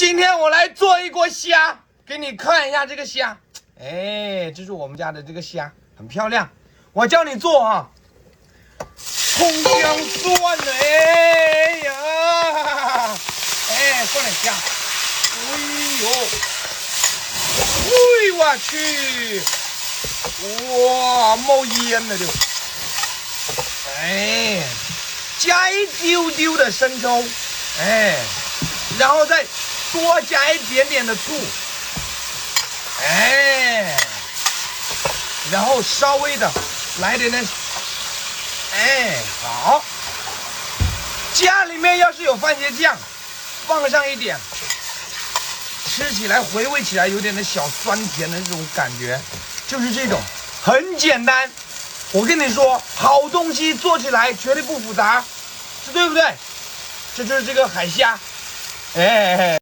今天我来做一锅虾，给你看一下这个虾。哎，这是我们家的这个虾，很漂亮。我教你做啊，葱姜蒜，哎呀，哎，放点虾。哎呦，哎我去，哇，冒烟了就。哎，加一丢丢的生抽，哎，然后再多加一点点的醋，哎，然后稍微的来点点，哎，好。家里面要是有番茄酱，放上一点，吃起来回味起来有点的小酸甜的这种感觉，就是这种，很简单。我跟你说，好东西做起来绝对不复杂，是对不对？这就是这个海虾，哎。